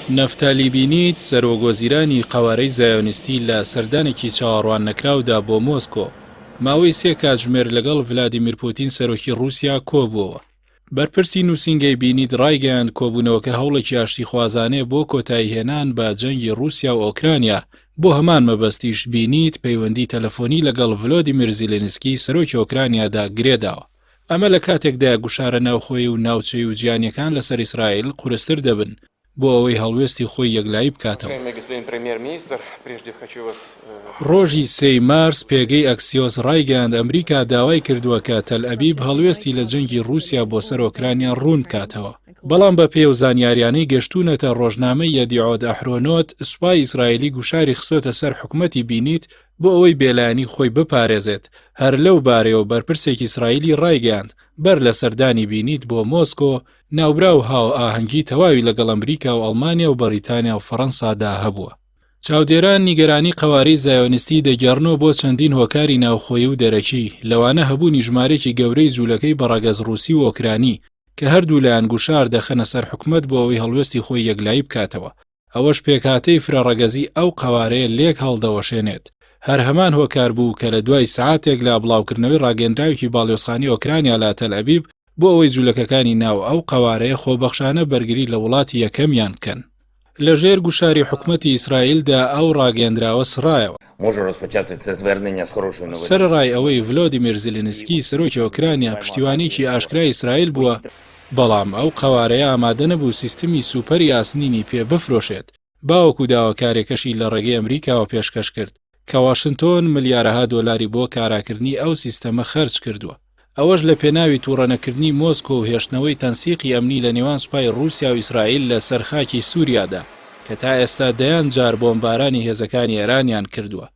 نەفتالی بینیت سەرۆگۆزیرانی قەوارەی زایۆنیستی لە سەردانێکی چاوەڕوان نەکراودا بۆ مۆسکۆ ماوەی 3 کاتژمێر لەگەڵ ڤلادیمیر پوتین سەرۆکی رووسیا کۆبووەوە. بەرپرسی نووسینگەی بینیت ڕایگەیاند کۆبوونەوەکە هەوڵێکی ئاشتیخوازانەیە بۆ کۆتاییهێنان بە جەنگی رووسیا و ئۆکرانیا بۆ هەمان مەبەستیش بینیت پەیوەندی تەلەفۆنی لەگەڵ ڤلۆدیمیر زیلێنسکی سەرۆکی ئۆکرانیادا گرێداوە. ئەمە لە کاتێکدا گوشارە ناوخۆیی و ناوچەی و جیانیەکان لەسەر ئیسرائیل قورستر دەبن بۆ ئەوەی هەڵوێستی خۆی یەکلایی بکاتەوە. ڕۆژی 3 مارس پێگەی ئەکسیۆس ڕایگەیاند ئەمریکا داوای کردووە کە تەل ئەبیب هەڵوێستی لە جەنگی رووسیا بۆ سەر ئۆکرانیا ڕوون بکاتەوە. بەڵام بە پێو زانیاریانەی گەشتونەتە ڕۆژنامەی یەدیعۆت ئەحرۆنۆت سوپای ئیسرائیلی گوشاری خستۆتە سەر حکومەتی بینیت بۆ ئەوەی بێلایانی خۆی بپارێزێت. هەر لەو بارەیەوە بەرپرسێکی ئیسرائیلی ڕایگەیاند بەر لە سەردانی بینیت بۆ مۆسکۆ ناوبرا و هاو ئاهەنگی تەواوی لەگەڵ ئەمریکا و ئەڵمانیا و بەریتانیا و فەڕەنسادا هەبووە. چاودێران نیگەرانی قەوارەی زایۆنیستی دەگەڕنەوە بۆ چەندین هۆکاری ناوخۆیی و دەرەکی لەوانە هەبوونی ژمارەی گەورەی جوولەکەی بەڕەگەز رووسی و ئۆکرانی کە هەردوو لایەن گوشار دەخەنە سەر حکومەت بۆ ئەوەی هەڵوێستی خۆی یەکلایی بکاتەوە. ئەوەش پێکهاتەی فرەڕەگەزی ئەو قەوارەیە لێک هەڵدەوەشێنێت. هەر هەمان هۆکار بوو کە لە دوای سعاتێک لە بڵاوکردنەوەی ڕاگەندراوی باڵیۆزخانی ئۆکرانیا لە تەل ئەبیب بۆ ئەوەی جوولەکەکانی ناو ئەو قەوارەیە خۆبەخشانە بەرگری لە وڵاتی یەکەمیان بکەن. لە ژێر گوشاری حکومەتی ئیسرائیلدا ئەو ڕاگەندراوە سڕایەوە. سەرڕای ئەوەی ڤلۆدیمیر زیلێنسکی سەرۆکی ئۆکرانیا پشتیوانێکی ئاشکرای ئیسرائیل بووە، بەڵام ئەو قەوارەیە ئامادە نەبوو سیستمی سوپەری ئاسنینی پێ بفرۆشێت. باوەکو داواکارێکەشی لە ڕێگەی ئەمریکاوە پێشکەش کرد کە واشنتۆن ملیارەها دۆلاری بۆ کاراکردنی ئەو سیستەمە خەرج کردووە. ئەوەش لە پێناوی تووڕەنەکردنی مۆسکۆ و هێشتنەوەی تەنسیقی ئەمنی لە نێوان سوپای رووسیا و ئیسرائیل لە سەرخاکی سووریادا کە تا ئێستا دەیان جار بۆمبارانی هێزەکانی ئێرانیان کردووە.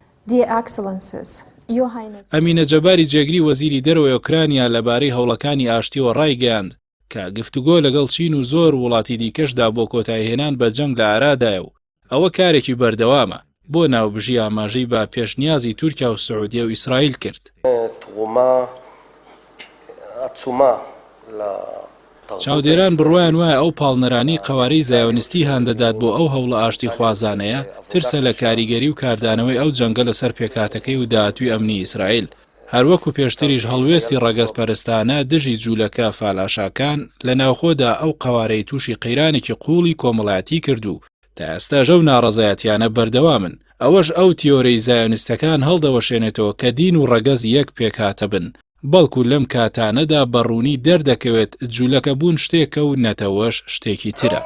ئەمینە جەباری جێگری وەزیری دەرەوەی ئۆکرانیا لەبارەی هەوڵەکانی ئاشتیەوە ڕایگەیاند کە گفتوگۆ لەگەڵ چین و زۆر وڵاتی دیکەشدا بۆ کۆتایهێنان بە جەنگ لە ئارادایە و ئەوە کارێکی بەردەوامە بۆ ناوبژی ئاماژەی بە پێشنیازی تورکیا و سعودیە و ئیسرائیل کرد. چاودێران بڕوایان وایە ئەو پاڵنەرانی قەوارەی زایۆنیستی هاندەدات بۆ ئەو هەوڵە ئاشتی خوازانەیە ترسە لە کاریگەری و کاردانەوەی ئەو جەنگە لەسەر پێکاتەکەی و داهاتووی ئەمنی ئیسرائیل. هەروەکو پێشتریش هەڵوێستی ڕەگەزپەرستانە دژی جوولەکە فالاشاکان لە ناوخۆدا ئەو قەوارەی تووشی قەیرانێکی قوڵی کۆمەڵایەتی کردو تا ئێستا ژەو ناڕەزایەتیانە بەردەوامن. ئەوەش ئەو تیۆرەی زایۆنیستەکان هەڵدەوەشێنێتەوە کە دین و ڕەگەز یەک پێکهاتە بن، بەڵکو لەم کاتانەدا بەڕوونی دەردەکەوێت جوولەکە بوون شتێکە و نەتەوەش شتێکی ترە.